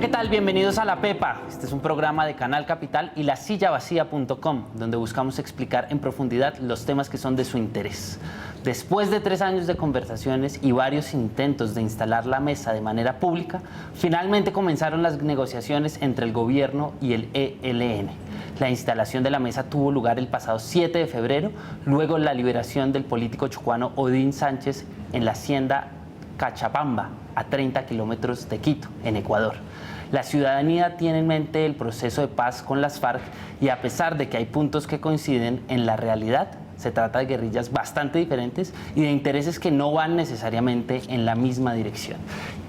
¿qué tal? Bienvenidos a La Pepa. Este es un programa de Canal Capital y lasillavacía.com, donde buscamos explicar en profundidad los temas que son de su interés. Después de 3 años de conversaciones y varios intentos de instalar la mesa de manera pública, finalmente comenzaron las negociaciones entre el gobierno y el ELN. La instalación de la mesa tuvo lugar el pasado 7 de febrero, luego la liberación del político chocuano Odín Sánchez en la hacienda Cachabamba, a 30 kilómetros de Quito, en Ecuador. La ciudadanía tiene en mente el proceso de paz con las FARC y a pesar de que hay puntos que coinciden, en la realidad se trata de guerrillas bastante diferentes y de intereses que no van necesariamente en la misma dirección.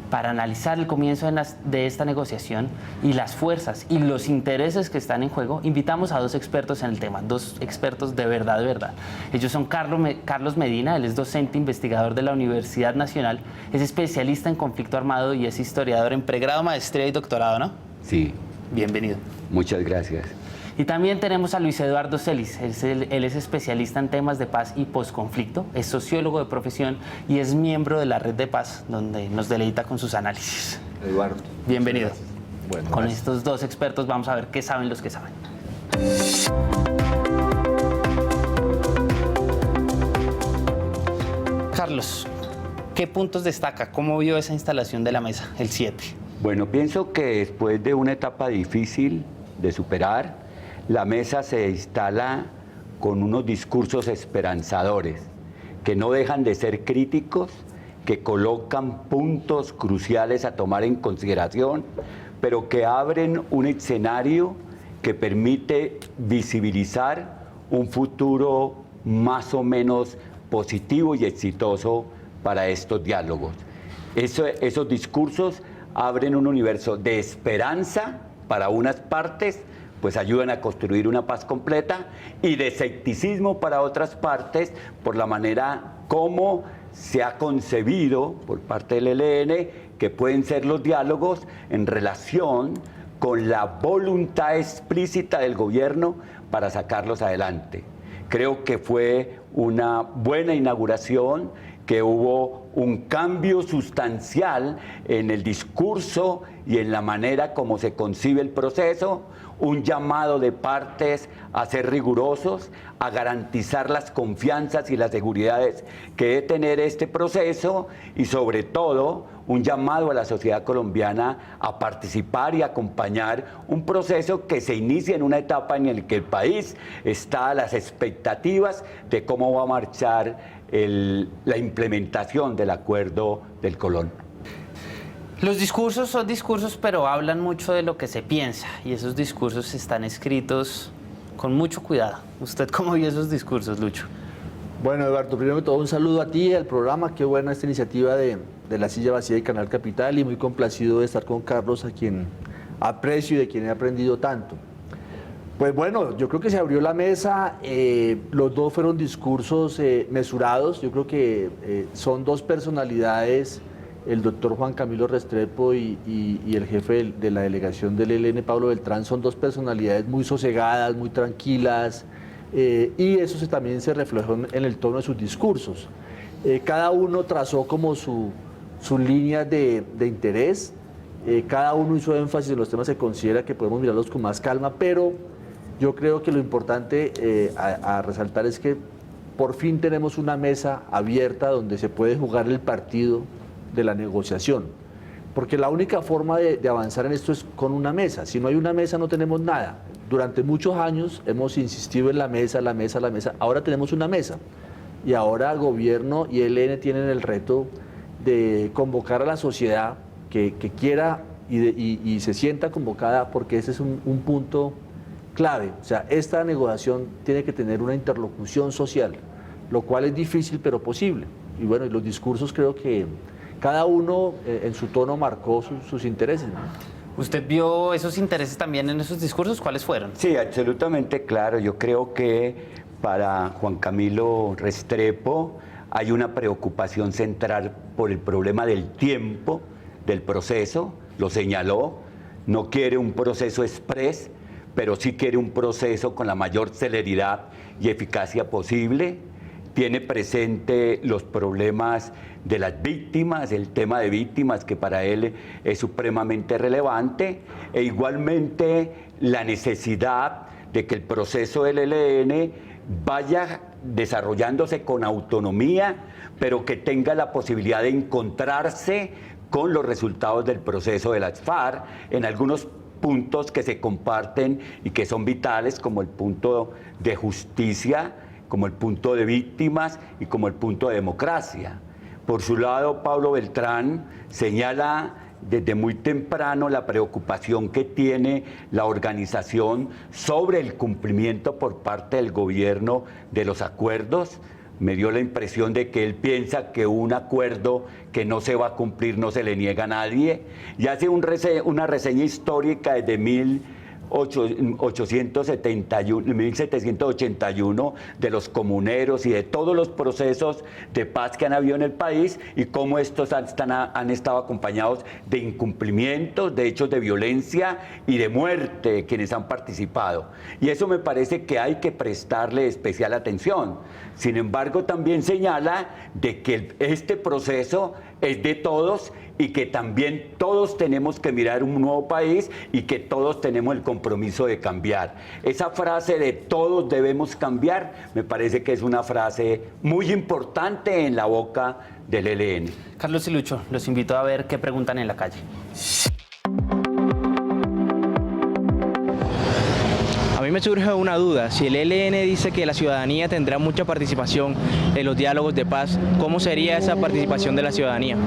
Para analizar el comienzo de esta negociación y las fuerzas y los intereses que están en juego, invitamos a 2 expertos en el tema, 2 expertos de verdad, de verdad. Ellos son Carlos Medina, él es docente investigador de la Universidad Nacional, es especialista en conflicto armado y es historiador en pregrado, maestría y doctorado, ¿no? Sí. Bienvenido. Muchas gracias. Y también tenemos a Luis Eduardo Celis, él es especialista en temas de paz y posconflicto, es sociólogo de profesión y es miembro de la Red de Paz, donde nos deleita con sus análisis. Eduardo. Bienvenido. Bueno, con gracias. estos 2 expertos vamos a ver qué saben los que saben. Carlos, ¿qué puntos destaca? ¿Cómo vio esa instalación de la mesa, el 7? Bueno, pienso que después de una etapa difícil de superar, la mesa se instala con unos discursos esperanzadores, que no dejan de ser críticos, que colocan puntos cruciales a tomar en consideración, pero que abren un escenario que permite visibilizar un futuro más o menos positivo y exitoso para estos diálogos. Esos discursos abren un universo de esperanza para unas partes, pues ayudan a construir una paz completa, y de escepticismo para otras partes por la manera como se ha concebido por parte del ELN que pueden ser los diálogos en relación con la voluntad explícita del gobierno para sacarlos adelante. Creo que fue una buena inauguración, que hubo un cambio sustancial en el discurso y en la manera como se concibe el proceso, un llamado de partes a ser rigurosos, a garantizar las confianzas y las seguridades que debe tener este proceso y sobre todo un llamado a la sociedad colombiana a participar y acompañar un proceso que se inicia en una etapa en la que el país está a las expectativas de cómo va a marchar la implementación del acuerdo del Colón. Los discursos son discursos, pero hablan mucho de lo que se piensa y esos discursos están escritos con mucho cuidado. ¿Usted cómo vio esos discursos, Lucho? Bueno, Eduardo, primero que todo un saludo a ti, al programa. Qué buena esta iniciativa de La Silla Vacía y Canal Capital, y muy complacido de estar con Carlos, a quien aprecio y de quien he aprendido tanto. Pues bueno, yo creo que se abrió la mesa, los 2 fueron discursos mesurados. Yo creo que son 2 personalidades, el doctor Juan Camilo Restrepo y el jefe de la delegación del ELN, Pablo Beltrán, son 2 personalidades muy sosegadas, muy tranquilas, y eso también se reflejó en el tono de sus discursos. Cada uno trazó como sus líneas de interés, cada uno hizo énfasis en los temas que considera que podemos mirarlos con más calma, pero yo creo que lo importante a resaltar es que por fin tenemos una mesa abierta donde se puede jugar el partido de la negociación, porque la única forma de avanzar en esto es con una mesa. Si no hay una mesa no tenemos nada. Durante muchos años hemos insistido en la mesa, ahora tenemos una mesa y ahora el gobierno y el ELN tienen el reto de convocar a la sociedad que quiera y se sienta convocada, porque ese es un punto clave. O sea, esta negociación tiene que tener una interlocución social, lo cual es difícil pero posible. Y bueno, los discursos creo que cada uno en su tono marcó sus intereses, ¿no? ¿Usted vio esos intereses también en esos discursos? ¿Cuáles fueron? Sí, absolutamente claro. Yo creo que para Juan Camilo Restrepo hay una preocupación central por el problema del tiempo del proceso, lo señaló, no quiere un proceso exprés, pero sí quiere un proceso con la mayor celeridad y eficacia posible. tiene presente los problemas de las víctimas, el tema de víctimas que para él es supremamente relevante, e igualmente la necesidad de que el proceso del ELN vaya desarrollándose con autonomía, pero que tenga la posibilidad de encontrarse con los resultados del proceso de las FARC en algunos puntos que se comparten y que son vitales, como el punto de justicia, como el punto de víctimas y como el punto de democracia. Por su lado, Pablo Beltrán señala desde muy temprano la preocupación que tiene la organización sobre el cumplimiento por parte del gobierno de los acuerdos. Me dio la impresión de que él piensa que un acuerdo que no se va a cumplir no se le niega a nadie, y hace una reseña histórica desde 1781 de los comuneros y de todos los procesos de paz que han habido en el país y cómo estos han estado acompañados de incumplimientos, de hechos de violencia y de muerte de quienes han participado. Y eso me parece que hay que prestarle especial atención. Sin embargo, también señala de que este proceso es de todos y que también todos tenemos que mirar un nuevo país y que todos tenemos el compromiso de cambiar. Esa frase de todos debemos cambiar me parece que es una frase muy importante en la boca del ELN. Carlos y Lucho, los invito a ver qué preguntan en la calle. A mí me surge una duda, si el ELN dice que la ciudadanía tendrá mucha participación en los diálogos de paz, ¿cómo sería esa participación de la ciudadanía?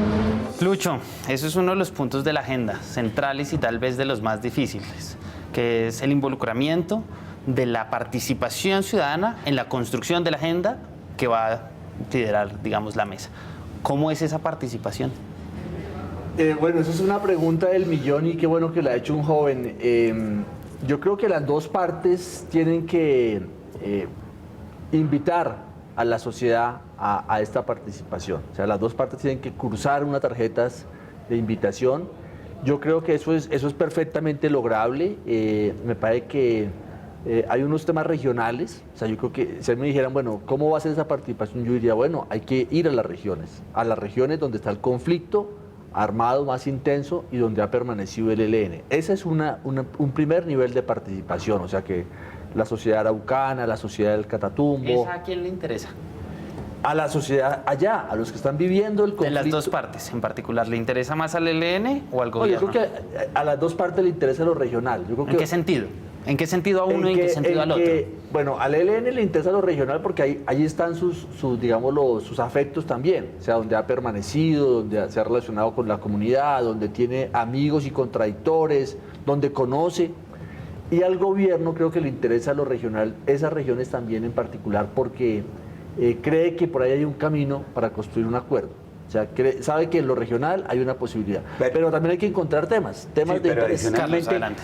Lucho, eso es uno de los puntos de la agenda centrales y tal vez de los más difíciles, que es el involucramiento de la participación ciudadana en la construcción de la agenda que va a liderar, digamos, la mesa. ¿Cómo es esa participación? Bueno, esa es una pregunta del millón y qué bueno que la ha hecho un joven. Yo creo que las dos partes tienen que invitar a la sociedad a esta participación. O sea, las dos partes tienen que cruzar unas tarjetas de invitación. Yo creo que eso es perfectamente lograble. Me parece que hay unos temas regionales. O sea, yo creo que si me dijeran, bueno, ¿cómo va a ser esa participación? Yo diría, bueno, hay que ir a las regiones donde está el conflicto armado más intenso y donde ha permanecido el ELN. Ese es un primer nivel de participación, o sea que la sociedad araucana, la sociedad del Catatumbo... ¿Esa a quién le interesa? A la sociedad allá, a los que están viviendo el conflicto. De las dos partes, en particular, ¿le interesa más al ELN o al gobierno? Yo creo que a las dos partes le interesa lo regional. Yo creo ¿En qué sentido? ¿En qué sentido a uno y en qué sentido al otro? Bueno, al ELN le interesa lo regional porque ahí están sus afectos también, o sea, donde ha permanecido, donde se ha relacionado con la comunidad, donde tiene amigos y contradictores, donde conoce. Y al gobierno creo que le interesa lo regional, esas regiones también en particular, porque cree que por ahí hay un camino para construir un acuerdo. O sea, sabe que en lo regional hay una posibilidad. Pero también hay que encontrar temas de interés.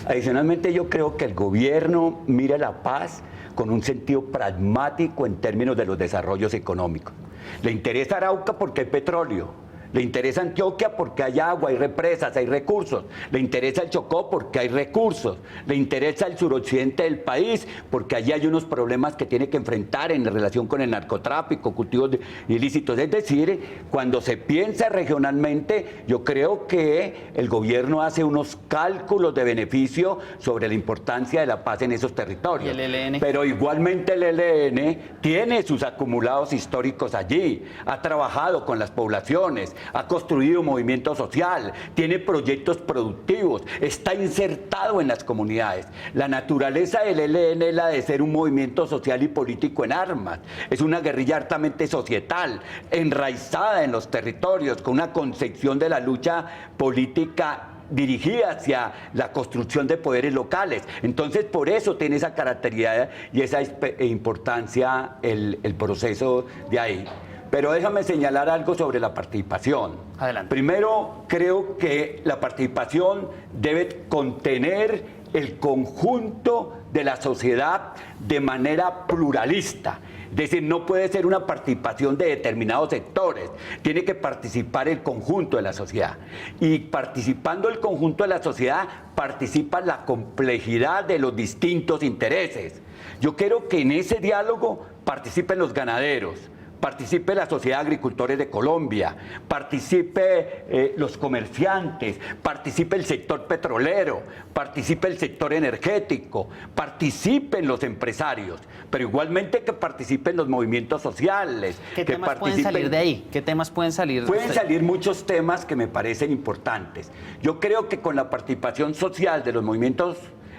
Adicionalmente yo creo que el gobierno mira la paz con un sentido pragmático en términos de los desarrollos económicos. Le interesa Arauca porque hay petróleo. Le interesa Antioquia porque hay agua, hay represas, hay recursos. Le interesa el Chocó porque hay recursos. Le interesa el suroccidente del país porque allí hay unos problemas que tiene que enfrentar en relación con el narcotráfico, cultivos ilícitos. Es decir, cuando se piensa regionalmente, yo creo que el gobierno hace unos cálculos de beneficio sobre la importancia de la paz en esos territorios. ¿Y el ELN? Pero igualmente el ELN tiene sus acumulados históricos allí. Ha trabajado con las poblaciones, ha construido movimiento social, tiene proyectos productivos, está insertado en las comunidades. La naturaleza del ELN es la de ser un movimiento social y político en armas. Es una guerrilla altamente societal, enraizada en los territorios, con una concepción de la lucha política dirigida hacia la construcción de poderes locales. Entonces, por eso tiene esa característica y esa importancia el proceso de ahí. Pero déjame señalar algo sobre la participación. Adelante. Primero, creo que la participación debe contener el conjunto de la sociedad de manera pluralista. Es decir, no puede ser una participación de determinados sectores, tiene que participar el conjunto de la sociedad. Y participando el conjunto de la sociedad, participa la complejidad de los distintos intereses. Yo quiero que en ese diálogo participen los ganaderos, participe la Sociedad de Agricultores de Colombia, participe los comerciantes, participe el sector petrolero, participe el sector energético, participen los empresarios, pero igualmente que participen los movimientos sociales. ¿Qué temas pueden salir de ahí? ¿Qué temas pueden salir? Pueden salir muchos temas que me parecen importantes. Yo creo que con la participación social de los movimientos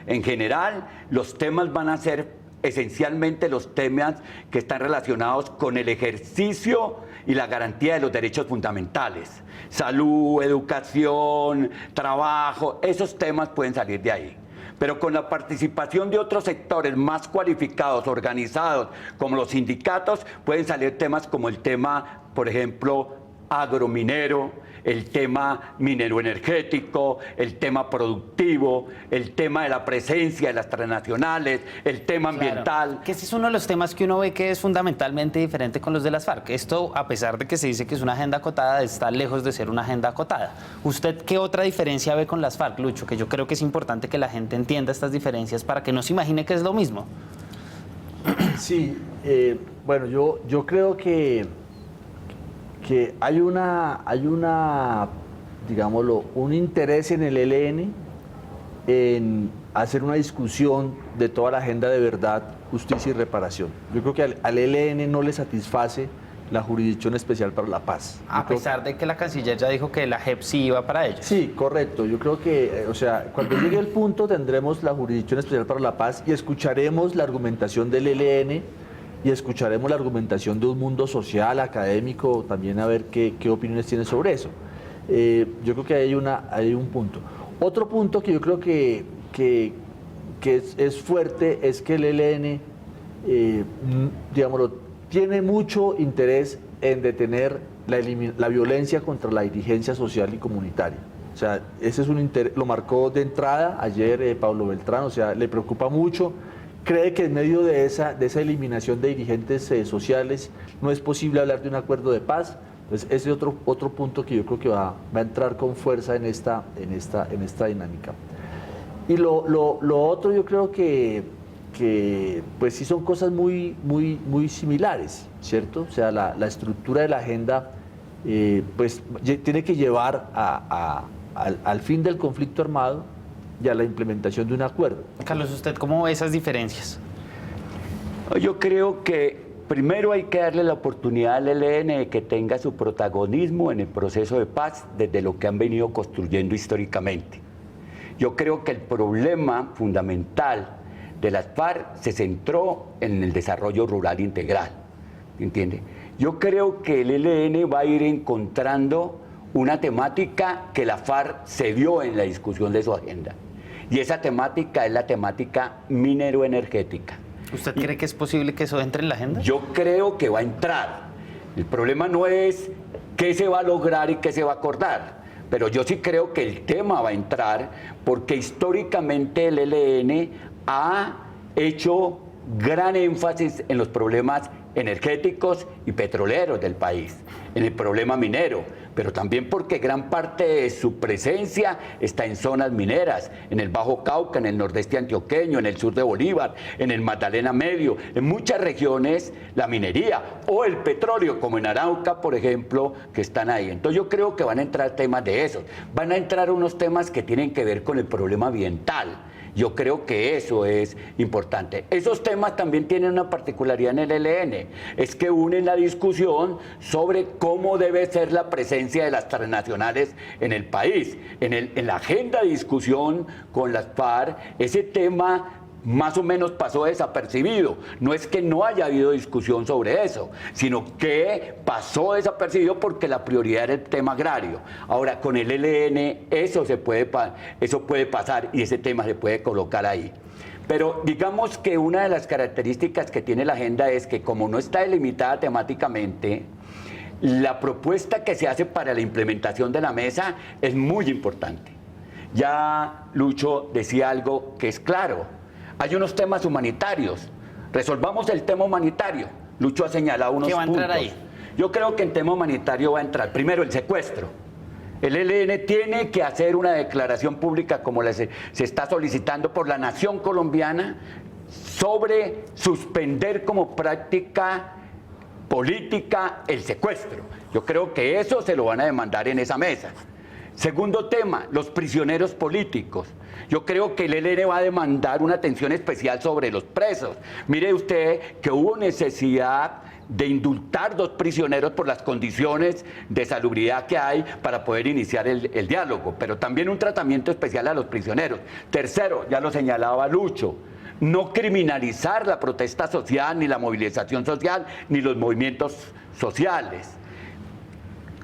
en general, los temas van a ser esencialmente los temas que están relacionados con el ejercicio y la garantía de los derechos fundamentales. Salud, educación, trabajo, esos temas pueden salir de ahí. Pero con la participación de otros sectores más cualificados, organizados, como los sindicatos, pueden salir temas como el tema, por ejemplo, agrominero, el tema minero energético, el tema productivo, el tema de la presencia de las transnacionales, el tema ambiental. Claro, que ese es uno de los temas que uno ve que es fundamentalmente diferente con los de las FARC. Esto, a pesar de que se dice que es una agenda acotada, está lejos de ser una agenda acotada. ¿Usted qué otra diferencia ve con las FARC, Lucho? Que yo creo que es importante que la gente entienda estas diferencias para que no se imagine que es lo mismo. Sí, bueno, yo creo que hay una, digámoslo, un interés en el ELN en hacer una discusión de toda la agenda de verdad, justicia y reparación. Yo creo que al ELN no le satisface la Jurisdicción Especial para la Paz. A pesar de que la canciller ya dijo que la JEP sí iba para ellos. Sí, correcto. Yo creo que, o sea, cuando llegue el punto tendremos la Jurisdicción Especial para la Paz y escucharemos la argumentación del ELN y escucharemos la argumentación de un mundo social, académico, también a ver qué opiniones tiene sobre eso. Yo creo que hay un punto. Otro punto que yo creo que es fuerte es que el ELN, digámoslo, tiene mucho interés en detener la violencia contra la dirigencia social y comunitaria. O sea, ese es un interés, lo marcó de entrada ayer Pablo Beltrán, o sea, le preocupa mucho. Cree que en medio de esa eliminación de dirigentes sociales no es posible hablar de un acuerdo de paz. Entonces, ese es otro punto que yo creo que va a entrar con fuerza en esta dinámica. Y lo otro yo creo que pues sí son cosas muy similares, ¿cierto? O sea, la estructura de la agenda pues tiene que llevar al fin del conflicto armado y a la implementación de un acuerdo. Carlos, ¿usted cómo ve esas diferencias? Yo creo que primero hay que darle la oportunidad al ELN de que tenga su protagonismo en el proceso de paz desde lo que han venido construyendo históricamente. Yo creo que el problema fundamental de las FARC se centró en el desarrollo rural integral, ¿entiende? Yo creo que el ELN va a ir encontrando una temática que la FARC se dio en la discusión de su agenda. Y esa temática es la temática minero-energética. ¿Usted cree que es posible que eso entre en la agenda? Yo creo que va a entrar. El problema no es qué se va a lograr y qué se va a acordar, pero yo sí creo que el tema va a entrar porque históricamente el ELN ha hecho gran énfasis en los problemas energéticos y petroleros del país, en el problema minero, pero también porque gran parte de su presencia está en zonas mineras, en el Bajo Cauca, en el nordeste antioqueño, en el sur de Bolívar, en el Magdalena Medio, en muchas regiones la minería o el petróleo, como en Arauca, por ejemplo, que están ahí. Entonces yo creo que van a entrar temas de esos, van a entrar unos temas que tienen que ver con el problema ambiental. Yo creo que eso es importante. Esos temas también tienen una particularidad en el ELN, es que unen la discusión sobre cómo debe ser la presencia de las transnacionales en el país. En la agenda de discusión con las FARC, ese tema más o menos pasó desapercibido. No es que no haya habido discusión sobre eso, sino que pasó desapercibido porque la prioridad era el tema agrario. Ahora, con el ELN eso puede pasar y ese tema se puede colocar ahí. Pero digamos que una de las características que tiene la agenda es que como no está delimitada temáticamente, la propuesta que se hace para la implementación de la mesa es muy importante. Ya Lucho decía algo que es claro. Hay unos temas humanitarios. Resolvamos el tema humanitario. Lucho ha señalado unos puntos. ¿Qué va a entrar ahí? Yo creo que en tema humanitario va a entrar primero el secuestro. El ELN tiene que hacer una declaración pública como se está solicitando por la nación colombiana sobre suspender como práctica política, el secuestro. Yo creo que eso se lo van a demandar en esa mesa. Segundo tema, los prisioneros políticos. Yo creo que el ELN va a demandar una atención especial sobre los presos. Mire usted que hubo necesidad de indultar 2 prisioneros por las condiciones de salubridad que hay para poder iniciar el diálogo, pero también un tratamiento especial a los prisioneros. Tercero, ya lo señalaba Lucho, no criminalizar la protesta social, ni la movilización social, ni los movimientos sociales.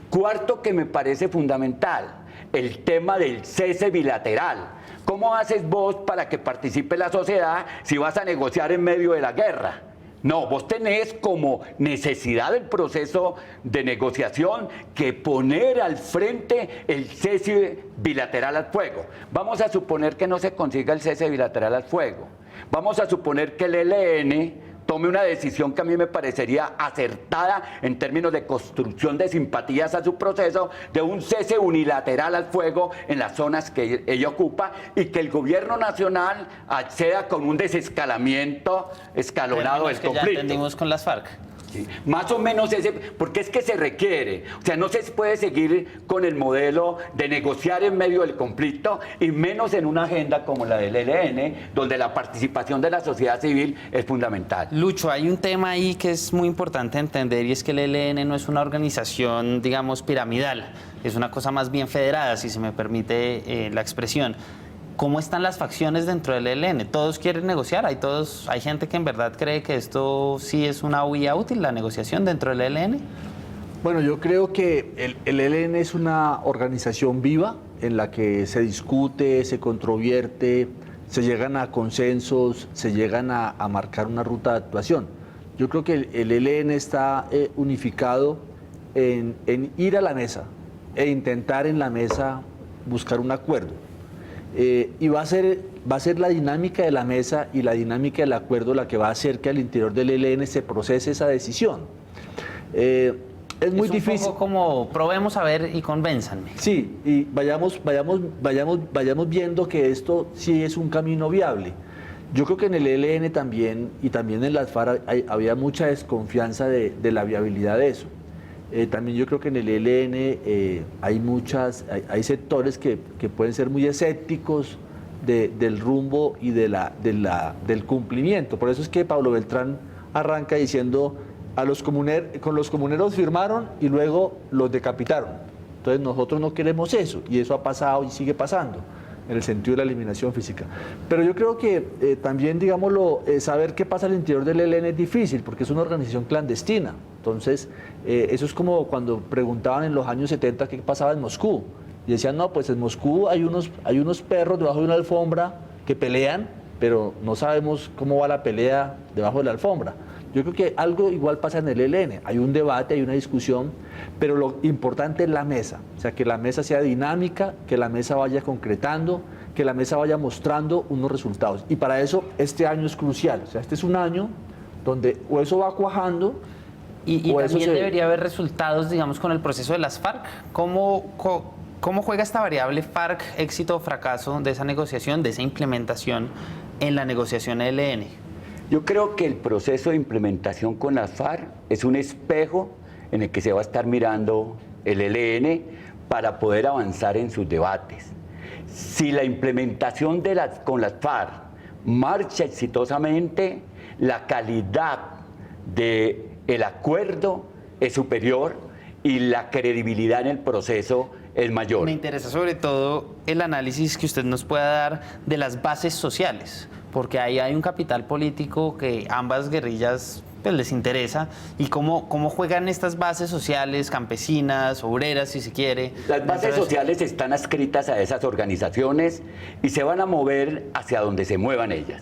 Cuarto, que me parece fundamental, el tema del cese bilateral. ¿Cómo haces vos para que participe la sociedad si vas a negociar en medio de la guerra? No, vos tenés como necesidad del proceso de negociación que poner al frente el cese bilateral al fuego. Vamos a suponer que no se consiga el cese bilateral al fuego. Vamos a suponer que el ELN tome una decisión que a mí me parecería acertada en términos de construcción de simpatías a su proceso, de un cese unilateral al fuego en las zonas que ella ocupa y que el gobierno nacional acceda con un desescalamiento escalonado del conflicto. Ya entendimos con las FARC. Sí, más o menos ese, porque es que se requiere, o sea, no se puede seguir con el modelo de negociar en medio del conflicto y menos en una agenda como la del ELN, donde la participación de la sociedad civil es fundamental. Lucho, hay un tema ahí que es muy importante entender y es que el ELN no es una organización, digamos, piramidal, es una cosa más bien federada, si se me permite la expresión. ¿Cómo están las facciones dentro del ELN? ¿Todos quieren negociar? ¿Hay gente que en verdad cree que esto sí es una vía útil, la negociación dentro del ELN? Bueno, yo creo que el ELN es una organización viva en la que se discute, se controvierte, se llegan a consensos, se llegan a marcar una ruta de actuación. Yo creo que el ELN está unificado en ir a la mesa e intentar en la mesa buscar un acuerdo. Y va a ser la dinámica de la mesa y la dinámica del acuerdo la que va a hacer que al interior del ELN se procese esa decisión. Es muy difícil. Un poco como probemos a ver y convénzanme. Sí, y vayamos viendo que esto sí es un camino viable. Yo creo que en el ELN también y también en las FARC había mucha desconfianza de la viabilidad de eso. También yo creo que en el ELN hay sectores que pueden ser muy escépticos del rumbo y del cumplimiento. Por eso es que Pablo Beltrán arranca diciendo, con los comuneros firmaron y luego los decapitaron. Entonces nosotros no queremos eso, y eso ha pasado y sigue pasando en el sentido de la eliminación física. Pero yo creo que también, digámoslo, saber qué pasa al interior del ELN es difícil, porque es una organización clandestina. Entonces, eso es como cuando preguntaban en los años 70 qué pasaba en Moscú. Y decían, no, pues en Moscú hay unos perros debajo de una alfombra que pelean, pero no sabemos cómo va la pelea debajo de la alfombra. Yo creo que algo igual pasa en el ELN. Hay un debate, hay una discusión, pero lo importante es la mesa. O sea, que la mesa sea dinámica, que la mesa vaya concretando, que la mesa vaya mostrando unos resultados. Y para eso este año es crucial. O sea, este es un año donde o eso va cuajando, y también debería haber resultados, digamos, con el proceso de las FARC. ¿Cómo juega esta variable FARC, éxito o fracaso de esa negociación, de esa implementación en la negociación ELN? Yo creo que el proceso de implementación con las FARC es un espejo en el que se va a estar mirando el ELN para poder avanzar en sus debates. Si la implementación con las FARC marcha exitosamente, la calidad del acuerdo es superior y la credibilidad en el proceso es mayor. Me interesa sobre todo el análisis que usted nos pueda dar de las bases sociales, porque ahí hay un capital político que ambas guerrillas pues, les interesa, y cómo juegan estas bases sociales, campesinas, obreras, si se quiere. Las bases sociales están adscritas a esas organizaciones y se van a mover hacia donde se muevan ellas.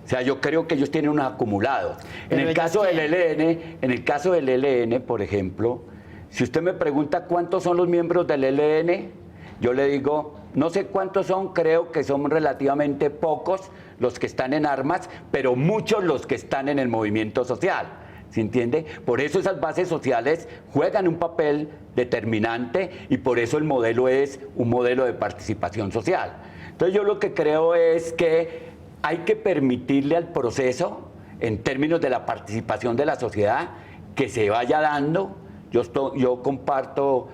O sea, yo creo que ellos tienen unos acumulados. En el caso del ELN, por ejemplo, si usted me pregunta cuántos son los miembros del ELN, yo le digo, no sé cuántos son, creo que son relativamente pocos los que están en armas, pero muchos los que están en el movimiento social. ¿Se entiende? Por eso esas bases sociales juegan un papel determinante y por eso el modelo es un modelo de participación social. Entonces yo lo que creo es que hay que permitirle al proceso, en términos de la participación de la sociedad, que se vaya dando. Yo comparto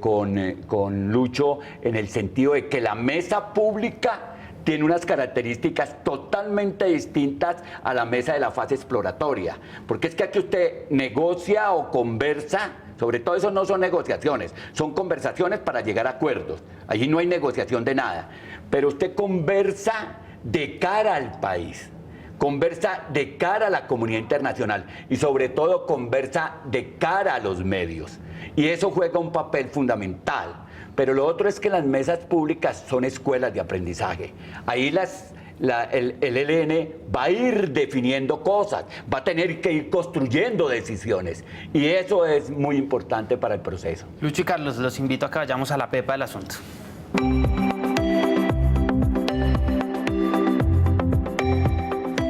con Lucho en el sentido de que la mesa pública tiene unas características totalmente distintas a la mesa de la fase exploratoria, porque es que aquí usted negocia o conversa, sobre todo eso no son negociaciones, son conversaciones para llegar a acuerdos, allí no hay negociación de nada, pero usted conversa de cara al país, conversa de cara a la comunidad internacional y sobre todo conversa de cara a los medios, y eso juega un papel fundamental. Pero lo otro es que las mesas públicas son escuelas de aprendizaje. Ahí el ELN va a ir definiendo cosas, va a tener que ir construyendo decisiones. Y eso es muy importante para el proceso. Lucho y Carlos, los invito a que vayamos a la pepa del asunto.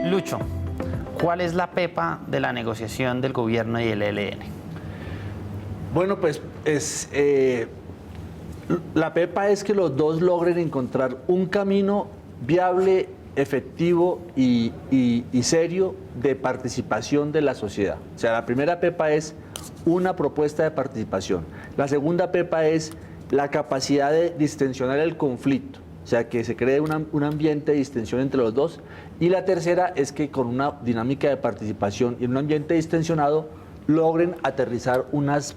Lucho, ¿cuál es la pepa de la negociación del gobierno y el ELN? Bueno, pues la pepa es que los dos logren encontrar un camino viable, efectivo y serio de participación de la sociedad. O sea, la primera pepa es una propuesta de participación. La segunda pepa es la capacidad de distensionar el conflicto, o sea, que se cree un ambiente de distensión entre los dos. Y la tercera es que con una dinámica de participación y en un ambiente distensionado logren aterrizar unas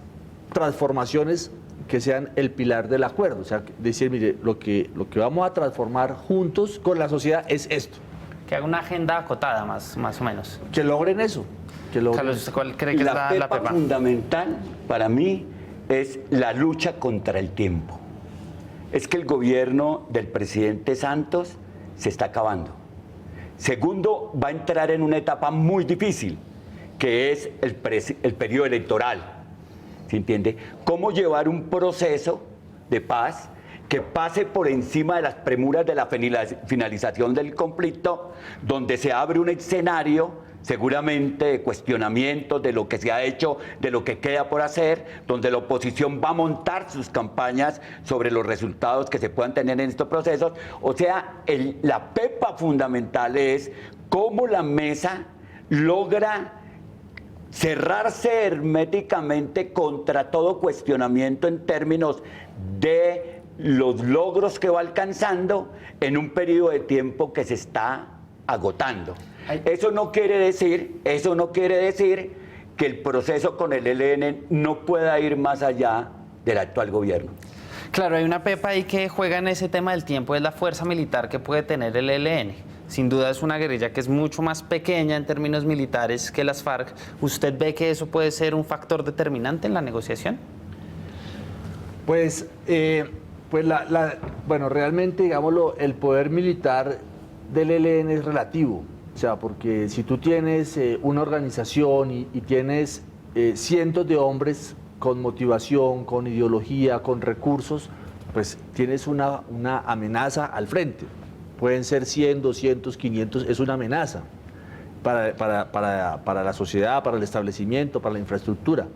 transformaciones que sean el pilar del acuerdo. O sea, decir, mire, lo que vamos a transformar juntos con la sociedad es esto. Que haga una agenda acotada, más o menos. Que logren eso. Carlos, ¿cuál cree que es la pepa pepa? fundamental para mí es la lucha contra el tiempo. Es que el gobierno del presidente Santos se está acabando. Segundo, va a entrar en una etapa muy difícil, que es el periodo electoral. ¿Se entiende? ¿Cómo llevar un proceso de paz que pase por encima de las premuras de la finalización del conflicto, donde se abre un escenario seguramente de cuestionamientos de lo que se ha hecho, de lo que queda por hacer, donde la oposición va a montar sus campañas sobre los resultados que se puedan tener en estos procesos? O sea, la pepa fundamental es cómo la mesa logra cerrarse herméticamente contra todo cuestionamiento en términos de los logros que va alcanzando en un periodo de tiempo que se está agotando. Eso no quiere decir que el proceso con el ELN no pueda ir más allá del actual gobierno. Claro, hay una pepa ahí que juega en ese tema del tiempo, es la fuerza militar que puede tener el ELN. Sin duda es una guerrilla que es mucho más pequeña en términos militares que las FARC. ¿Usted ve que eso puede ser un factor determinante en la negociación? Pues bueno, realmente, digámoslo, el poder militar del ELN es relativo. O sea, porque si tú tienes una organización y tienes cientos de hombres con motivación, con ideología, con recursos, pues tienes una amenaza al frente. Pueden ser 100, 200, 500, es una amenaza para la sociedad, para el establecimiento, para la infraestructura.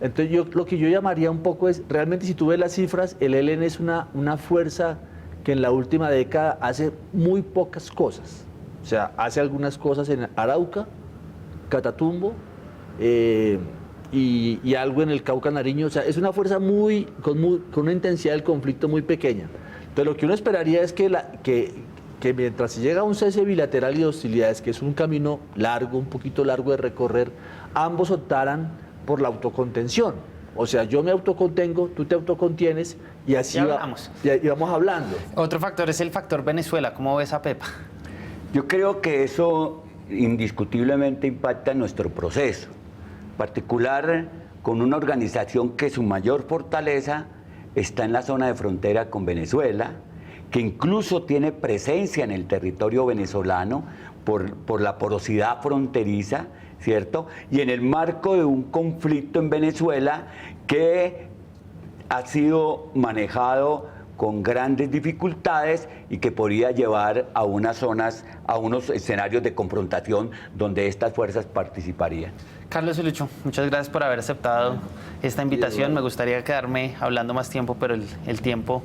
Entonces lo que yo llamaría un poco es, realmente si tú ves las cifras, el ELN es una fuerza que en la última década hace muy pocas cosas. O sea, hace algunas cosas en Arauca, Catatumbo, y algo en el Cauca Nariño. O sea, es una fuerza con una intensidad del conflicto muy pequeña. Entonces lo que uno esperaría es que mientras se llega a un cese bilateral y de hostilidades, que es un camino largo, un poquito largo de recorrer, ambos optaran por la autocontención. O sea, yo me autocontengo, tú te autocontienes y así vamos hablando. Otro factor es el factor Venezuela. ¿Cómo ves a pepa? Yo creo que eso indiscutiblemente impacta en nuestro proceso, en particular con una organización que su mayor fortaleza está en la zona de frontera con Venezuela, que incluso tiene presencia en el territorio venezolano por la porosidad fronteriza, ¿cierto? Y en el marco de un conflicto en Venezuela que ha sido manejado con grandes dificultades y que podría llevar a unas zonas, a unos escenarios de confrontación donde estas fuerzas participarían. Carlos y Lucho, muchas gracias por haber aceptado esta invitación. Me gustaría quedarme hablando más tiempo, pero el tiempo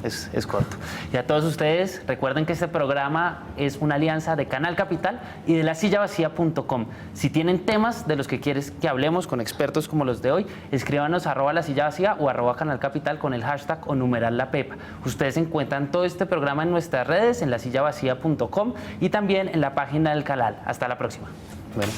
es corto. Y a todos ustedes, recuerden que este programa es una alianza de Canal Capital y de lasillavacía.com. Si tienen temas de los que quieres que hablemos con expertos como los de hoy, escríbanos @lasillavacía o @Canal Capital con el hashtag o numeral La Pepa. Ustedes encuentran todo este programa en nuestras redes, en lasillavacía.com y también en la página del canal. Hasta la próxima. Bueno.